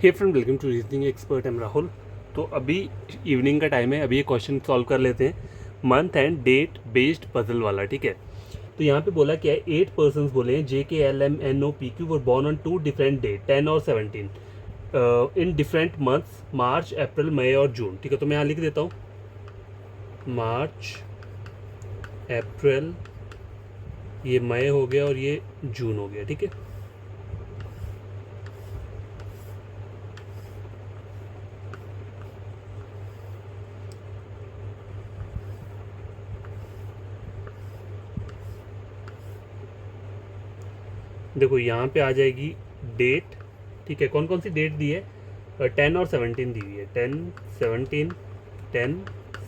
Hey friend, welcome to reasoning expert. I'm Rahul. तो अभी evening का टाइम है, अभी ये क्वेश्चन सॉल्व कर लेते हैं, month and date based puzzle वाला। ठीक है, तो यहाँ पे बोला क्या है, 8 पर्सन्स बोले हैं, JKLMNOPQ were born on 2 different date 10 और 17 इन डिफरेंट मंथ्स, मार्च, अप्रैल, मई और जून। ठीक है, तो मैं यहाँ लिख देता हूँ मार्च, अप्रैल, ये मई हो गया और ये जून हो गया। ठीक है, देखो यहाँ पे आ जाएगी डेट। ठीक है, कौन कौन सी डेट दी है, 10 और 17 दी हुई है, 10 17 10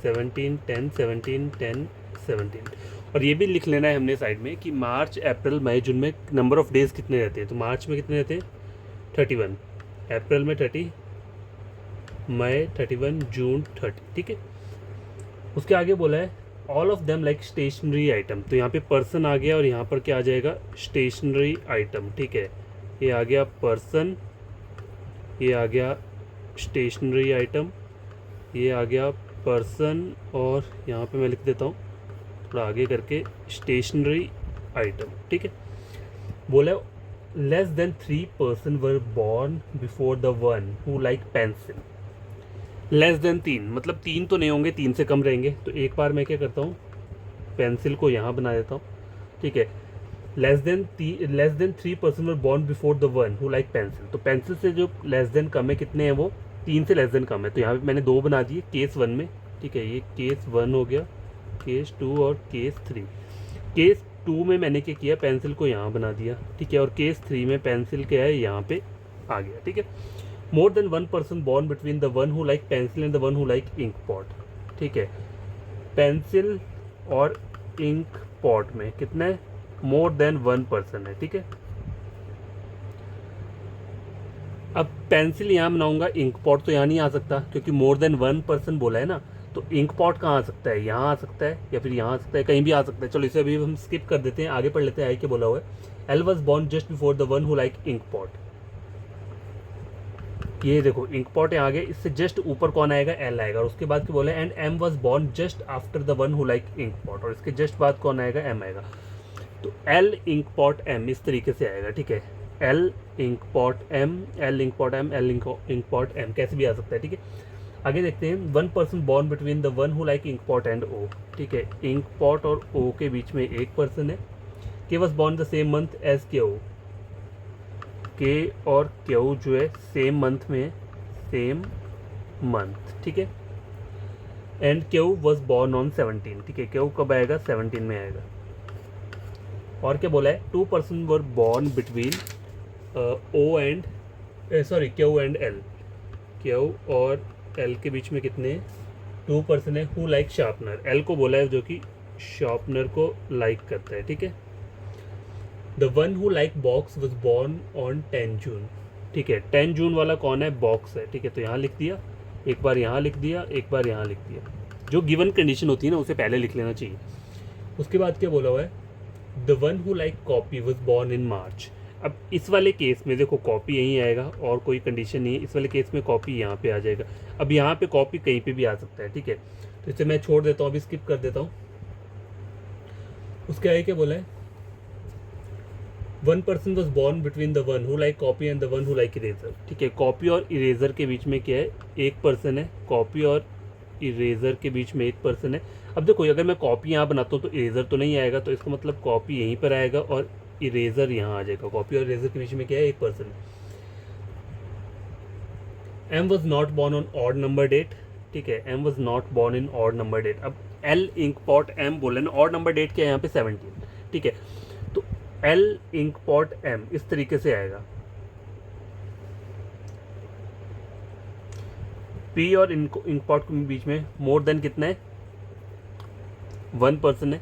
17 10 17 10 17। और ये भी लिख लेना है हमने साइड में कि मार्च, अप्रैल, मई, जून में नंबर ऑफ डेज कितने रहते हैं। तो मार्च में कितने रहते हैं, 31, अप्रैल में 30, मई 31, जून 30। ठीक है, उसके आगे बोला है all of them like stationery item. तो यहाँ पे पर्सन आ गया और यहाँ पर क्या आ जाएगा, स्टेशनरी आइटम। ठीक है, ये आ गया पर्सन, ये आ गया स्टेशनरी आइटम, ये आ गया पर्सन, और यहाँ पे मैं लिख देता हूँ थोड़ा आगे करके स्टेशनरी आइटम। ठीक है, बोला less than 3 person were born before the one who like pencil. Less than 3 मतलब 3 तो नहीं होंगे, 3 से कम रहेंगे। तो एक बार मैं क्या करता हूँ, पेंसिल को यहाँ बना देता हूँ। ठीक है, less than 3 person were born before the one who like pencil. तो पेंसिल से जो लेस देन कम है कितने हैं, वो 3 से लेस देन कम है। तो यहाँ पे मैंने 2 बना दिए केस 1 में। ठीक है, ये केस 1 हो गया, केस 2 और केस 3। केस 2 में मैंने क्या किया, पेंसिल को यहाँ बना दिया। ठीक है, और केस 3 में पेंसिल क्या है, यहाँ पे आ गया। ठीक है, more than 1 person born between the one who like pencil and the one who like ink pot. ठीक है, पेंसिल और इंक पॉट में कितने, मोर देन 1 पर्सन है। ठीक है, अब पेंसिल यहाँ बनाऊंगा, इंक पॉट तो यहाँ नहीं आ सकता क्योंकि मोर देन 1 पर्सन बोला है ना। तो इंक पॉट कहाँ आ सकता है, यहाँ आ सकता है या फिर यहाँ आ सकता है, कहीं भी आ सकता है। चलो इसे अभी हम स्किप कर देते हैं, आगे पढ़ लेते हैं। आई के बोला हुआ है L was born just before the one who like ink pot. ये देखो इंक पॉट है आगे, इससे जस्ट ऊपर कौन आएगा, एल आएगा। और उसके बाद क्या बोला है, and M was born just after the one who like ink pot. और इसके जस्ट बाद कौन आएगा, एम आएगा। तो एल इंक पॉट एम इस तरीके से आएगा। ठीक है, L ink pot M, L ink pot M, L ink pot M, कैसे भी आ सकता है। ठीक है, आगे देखते हैं। 1 person born between the one who like ink pot and O. ठीक है, इंक पॉट और ओ के बीच में एक पर्सन है। K was born the same month as K O. K और क्यू जो है सेम मंथ में, सेम मंथ। ठीक है, and Q was born on 17। ठीक है, क्यू कब आएगा, 17 में आएगा। और क्या बोला है, 2 person were born between O and Q and L. Q और एल के बीच में कितने, 2 पर्सन है हु लाइक शार्पनर। एल को बोला है जो कि शार्पनर को लाइक करता है। ठीक है, the one who like box was born on 10 जून। ठीक है, 10 जून वाला कौन है, बॉक्स है। ठीक है, तो यहाँ लिख दिया, एक बार यहाँ लिख दिया, एक बार यहाँ लिख दिया। जो गिवन कंडीशन होती है ना उसे पहले लिख लेना चाहिए। उसके बाद क्या बोला हुआ है, the one who like copy was born in March. अब इस वाले केस में देखो कॉपी यहीं आएगा और कोई कंडीशन नहीं है। इस वाले केस में कॉपी यहाँ पे आ जाएगा। अब यहाँ पे कॉपी कहीं पे भी आ सकता है। ठीक है, तो इसे मैं छोड़ देता हूँ, अभी स्किप कर देता हूँ। उसके आगे क्या बोला है, 1 person was born between the one who like copy and the one who like eraser. ठीक है, कॉपी और इरेजर के बीच में क्या है, एक पर्सन है। कॉपी और इरेजर के बीच में एक पर्सन है। अब देखो अगर मैं कॉपी यहाँ बनाता हूँ तो इरेजर तो नहीं आएगा, तो इसका मतलब कॉपी यहीं पर आएगा और इरेजर यहाँ आ जाएगा। कॉपी और इरेजर के बीच में क्या है, एक पर्सन है। M was not born on odd number date. ठीक है, M was not born in odd number date. अब एल इंक पॉट एम बोले ना, ऑड नंबर डेट क्या है यहाँ पे, 17। ठीक है, तो एल इंक पॉट एम इस तरीके से आएगा। पी और इंक पॉट के बीच में मोर देन कितना है, 1 पर्सन है।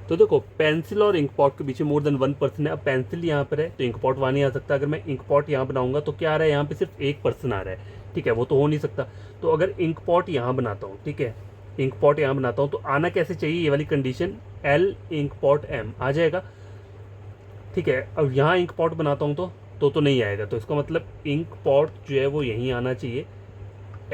तो देखो पेंसिल और इंक पॉट के बीच में मोर देन 1 पर्सन है। अब पेंसिल यहाँ पर है तो इंक पॉट वहाँ नहीं आ सकता। अगर मैं इंक पॉट यहाँ बनाऊंगा तो क्या आ रहा है, यहाँ पे सिर्फ एक पर्सन आ रहा है। ठीक है, वो तो हो नहीं सकता। तो अगर इंक पॉट यहाँ बनाता हूँ, ठीक है, इंक पॉट यहाँ बनाता हूँ तो आना कैसे चाहिए, ये वाली condition, L ink pot M आ जाएगा। ठीक है, अब यहाँ इंक पॉट बनाता हूँ तो तो नहीं आएगा, तो इसका मतलब इंक पॉट जो है वो यहीं आना चाहिए,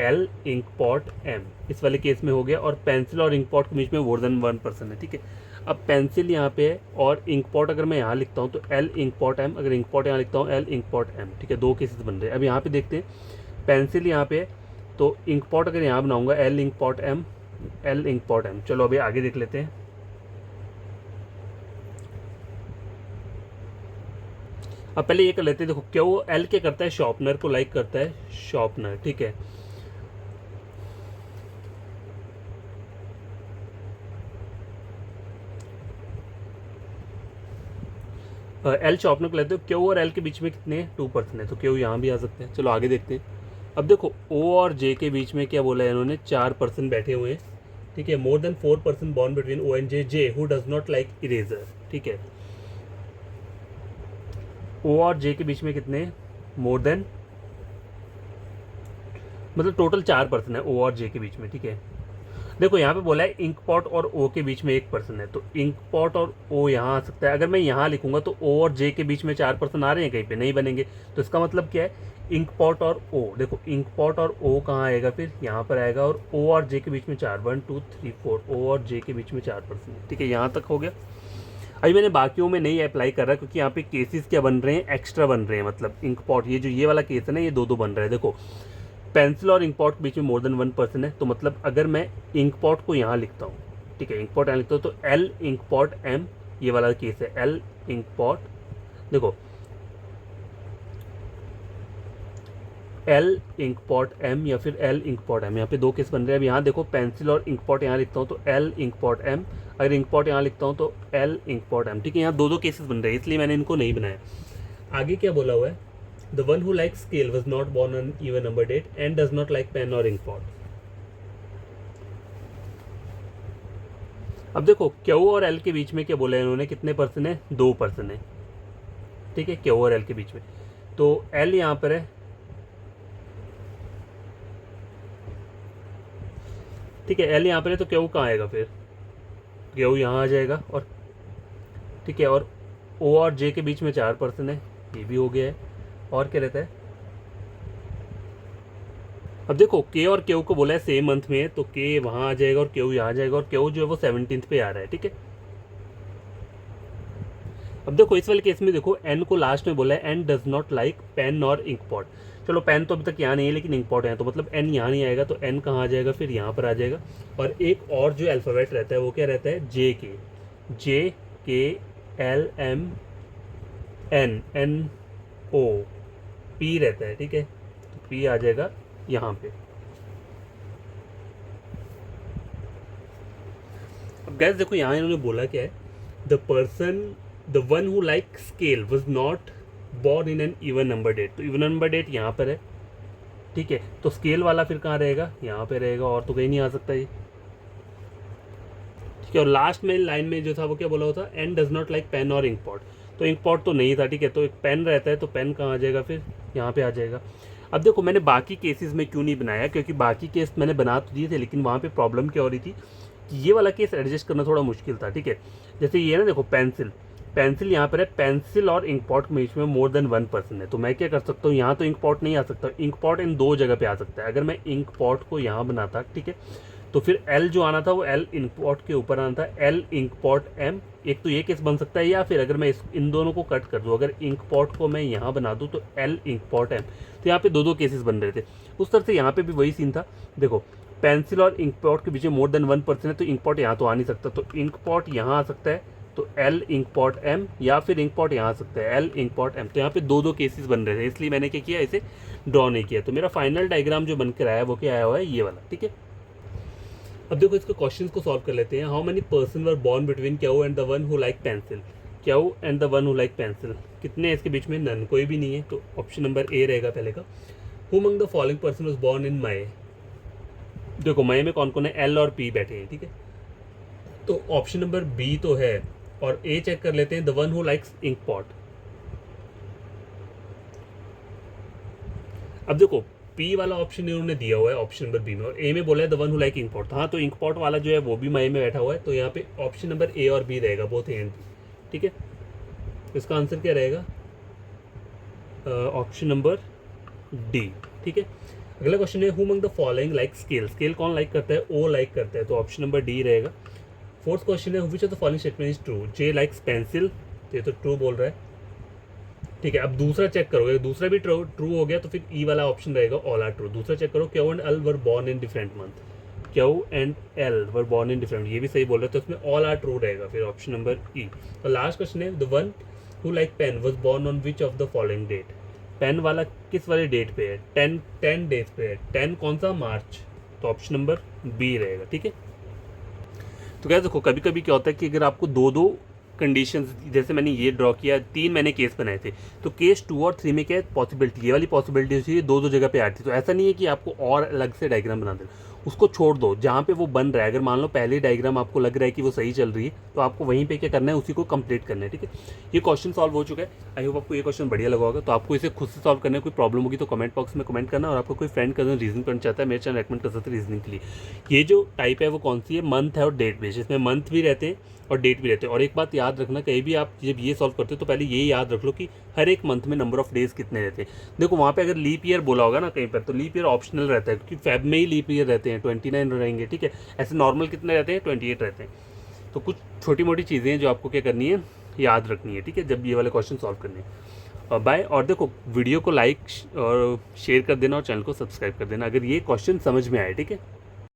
एल इंक पॉट एम इस वाले केस में हो गया। और पेंसिल और इंक पॉट के बीच में मोर देन 1% है, ठीक है। अब पेंसिल यहाँ पे है और इंक पॉट अगर मैं यहाँ लिखता हूँ तो एल इंक पॉट एम, अगर इंक पॉट यहाँ लिखता हूँ एल इंक पॉट एम, ठीक है, दो केसेस बन रहे हैं। अब यहाँ पे देखते हैं, पेंसिल यहाँ पे है तो इंक पॉट अगर यहाँ बनाऊंगा L ink pot M, L ink pot M. चलो अभी आगे देख लेते हैं। अब पहले ये कर लेते हैं, देखो क्या वो एल क्या करता है, शॉर्पनर को लाइक करता है, शॉर्पनर, ठीक है। एल शॉर्पनर को लेते हो, क्यू और एल के बीच में कितने 2% है, तो क्यू यहाँ भी आ सकते हैं। चलो आगे देखते हैं। अब देखो ओ और जे के बीच में क्या बोला है इन्होंने, 4% बैठे हुए हैं, ठीक है। मोर देन 4% बॉन्ड between O and J who does not like eraser, ठीक है। ओ और जे के बीच में कितने, मोर देन, मतलब टोटल 4% है ओ और जे के बीच में, ठीक है। देखो यहाँ पे बोला है इंक पॉट और ओ के बीच में 1% है, तो इंक पॉट और ओ यहाँ आ सकता है। अगर मैं यहाँ लिखूंगा तो ओ और जे के बीच में 4% आ रहे हैं, कहीं पे नहीं बनेंगे, तो इसका मतलब क्या है, इंक पॉट और ओ, देखो इंक पॉट और ओ कहाँ आएगा, फिर यहाँ पर आएगा, और ओ और जे के बीच में 4, 1 2 3 4, ओ और जे के बीच में 4%, ठीक है। यहाँ तक हो गया। अभी मैंने बाकियों में नहीं अप्लाई कर रहा क्योंकि यहाँ पे केसेस क्या बन रहे हैं, एक्स्ट्रा बन रहे हैं, मतलब इंक पॉट ये जो ये वाला केस है ना, ये दो बन रहा है। देखो पेंसिल और इंक पॉट के बीच में मोर देन 1% है, तो मतलब अगर मैं इंक पॉट को यहाँ लिखता हूँ, ठीक है, इंक पॉट यहाँ लिखता हूँ, तो एल इंक पॉट एम ये वाला केस है, एल इंक पॉट, देखो एल इंक पॉट एम या फिर एल इंक पॉट एम, यहाँ पे दो केस बन रहे हैं। अब यहाँ देखो पेंसिल और इंक पॉट यहाँ लिखता हूँ तो एल इंक पॉट एम, अगर इंक पॉट यहाँ लिखता हूँ तो एल इंक पॉट एम, ठीक है। यहाँ दो केसेस बन रहे हैं, इसलिए मैंने इनको नहीं बनाया। आगे क्या बोला हुआ है, the one who like scale was not born on even number date and does not like pen और इंक पॉट। अब देखो क्यू और एल के बीच में क्या बोला है इन्होंने, कितने परसेंट है, 2% है, ठीक है, क्यू और एल के बीच में। तो एल यहाँ पर है, ठीक है, एल यहाँ पर है, तो क्यू कहाँ आएगा, फिर क्यू यहाँ आ जाएगा, और ठीक है, और ओ और जे के बीच में 4% है, ये भी हो गया है। और क्या रहता है, अब देखो के और क्यू को बोला है सेम मंथ में, तो के वहाँ आ जाएगा और क्यू यहाँ आ जाएगा, और क्यू जो है वो 17th पे आ रहा है, ठीक है। अब देखो इस वाले केस में देखो एन को लास्ट में बोला है, N does not like pen और इंक पॉट। चलो पेन तो अभी तक यहाँ नहीं है, लेकिन इंक पॉट है, तो मतलब एन यहाँ नहीं आएगा, तो एन कहाँ आ जाएगा, फिर यहाँ पर आ जाएगा। और एक और जो अल्फ़ाबेट रहता है वो क्या रहता है, J K L M N N O P रहता है, ठीक है, तो पी आ जाएगा यहाँ पे। अब गैस देखो यहाँ इन्होंने बोला क्या है, the one who like scale was not born in an even number date, तो इवन नंबर डेट यहाँ पर है, ठीक है। तो स्केल वाला फिर कहाँ रहेगा, यहाँ पे रहेगा, और तो कहीं नहीं आ सकता ये, ठीक है। और लास्ट में लाइन में जो था वो क्या बोला होता, and does not like pen और इंक पॉट, तो इंक पॉट तो नहीं था, ठीक है, तो एक पेन रहता है, तो पेन कहाँ आ जाएगा, फिर यहाँ पे आ जाएगा। अब देखो मैंने बाकी केसेस में क्यों नहीं बनाया, क्योंकि बाकी केस मैंने बना तो दिए थे, लेकिन वहाँ पे प्रॉब्लम क्या हो रही थी कि ये वाला केस एडजस्ट करना थोड़ा मुश्किल था, ठीक है। जैसे ये ना देखो पेंसिल यहाँ पर है, पेंसिल और इंक पॉट के बीच में मोर देन 1% है, तो मैं क्या कर सकता हूँ, यहाँ तो इंक पॉट नहीं आ सकता, इंक पॉट इन दो जगह पे आ सकता है। अगर मैं इंक पॉट को यहाँ बनाता, ठीक है, तो फिर एल जो आना था वो एल इंक पॉट के ऊपर आना था, एल इंक पॉट एम, एक तो ये केस बन सकता है, या फिर अगर मैं इन दोनों को कट कर दूँ, अगर इंक पॉट को मैं यहाँ बना दूँ तो एल इंक पॉट एम, तो यहाँ पे दो केसेस बन रहे थे। उस तरह से यहाँ पे भी वही सीन था। देखो पेंसिल और इंक पॉट के बीच में मोर देन 1% है, तो इंक पॉट यहाँ तो आ नहीं सकता, तो इंक पॉट यहाँ आ सकता है, तो एल इंक पॉट एम, या फिर इंक पॉट यहाँ आ सकता है, एल इंक पॉट एम। तो यहाँ पे दो केसेस बन रहे थे, इसलिए मैंने क्या किया, इसे ड्रॉ नहीं किया। तो मेरा फाइनल डायग्राम जो बनकर आया वो क्या आया हुआ है, ये वाला, ठीक है। अब देखो इसके क्वेश्चंस को सॉल्व कर लेते हैं। How many person were born between Q and the one who like pencil, Q and the one who like pencil, कितने हैं इसके बीच में, नन, कोई भी नहीं है, तो ऑप्शन नंबर ए रहेगा पहले का। Who among the following person was born in May, देखो मई में कौन कौन है, एल और पी बैठे हैं, ठीक है, तो ऑप्शन नंबर बी तो है। और ए चेक कर लेते हैं, the one who likes ink pot. अब देखो पी वाला ऑप्शन इन्होंने दिया हुआ है ऑप्शन नंबर बी में, और ए में बोला है the one who like ink pot, हाँ तो इंक पॉट वाला जो है वो भी मई में बैठा हुआ है, तो यहाँ पे ऑप्शन नंबर ए और बी रहेगा, बोथ ए एंड बी, ठीक है। इसका आंसर क्या रहेगा, ऑप्शन नंबर डी, ठीक है। अगला क्वेश्चन है who among the following like scale, scale कौन लाइक करता है, ओ लाइक करता है, तो ऑप्शन नंबर डी रहेगा। फोर्थ क्वेश्चन है विच of the following statement is true, J likes pencil, तो ये तो ट्रू बोल रहा है, ठीक है। अब दूसरा चेक करोगे, दूसरा भी ट्रू हो गया तो फिर ई वाला ऑप्शन रहेगा ऑल आर ट्रू। दूसरा चेक करो Q and L were born in different month, Q and L were born in different, ये भी सही बोल रहे हैं, तो इसमें ऑल आर ट्रू रहेगा, फिर ऑप्शन नंबर ई। और लास्ट क्वेश्चन है the one who like pen was born on which of the following date, pen वाला किस वाले डेट पे है, 10 डेज पे है, 10 कौन सा, मार्च, तो ऑप्शन नंबर बी रहेगा, ठीक है। तो क्या देखो कभी कभी क्या होता है कि अगर आपको दो दो कंडीशंस, जैसे मैंने ये ड्रॉ किया, 3 मैंने केस बनाए थे, तो केस 2 और 3 में क्या है पॉसिबिलिटी, ये वाली पॉसिबिलिटी होती है दो दो जगह पे आ रही थी, तो ऐसा नहीं है कि आपको और अलग से डायग्राम बना देना, उसको छोड़ दो जहाँ पे वो बन रहा है। अगर मान लो पहले डायग्राम आपको लग रहा है कि वो सही चल रही है, तो आपको वहीं पे क्या करना है, उसी को कंप्लीट करना है, ठीक है। ये क्वेश्चन सॉल्व हो चुका है, आई होप आपको ये क्वेश्चन बढ़िया लगा होगा। तो आपको इसे खुद से सॉल्व करने में कोई प्रॉब्लम होगी तो कमेंट बॉक्स में कमेंट करना, और आपको कोई फ्रेंड कजन रीजन करना चाहता है, मेरे चैनल रेकमेंड कर सकते हैं रीजनिंग के लिए। ये जो टाइप है वो कौन सी है, मंथ है और डेट बेस्ड, इसमें मंथ भी रहते हैं और डेट भी रहते हैं। और एक बात याद रखना, कहीं भी आप जब ये सॉल्व करते हो तो पहले ये याद रख लो कि हर एक मंथ में नंबर ऑफ डेज कितने रहते हैं। देखो वहाँ पे अगर लीप ईयर बोला होगा ना कहीं पर, तो लीप ईयर ऑप्शनल रहता है, क्योंकि फेब में ही लीप ईयर रहते हैं, 29 रहेंगे, ठीक है। ऐसे नॉर्मल कितने रहते हैं, 28 रहते हैं। तो कुछ छोटी मोटी चीज़ें हैं जो आपको क्या करनी है, याद रखनी है, ठीक है, जब ये वाले क्वेश्चन सॉल्व करने हैं। और बाय, और देखो वीडियो को लाइक और शेयर कर देना और चैनल को सब्सक्राइब कर देना अगर ये क्वेश्चन समझ में आए, ठीक है।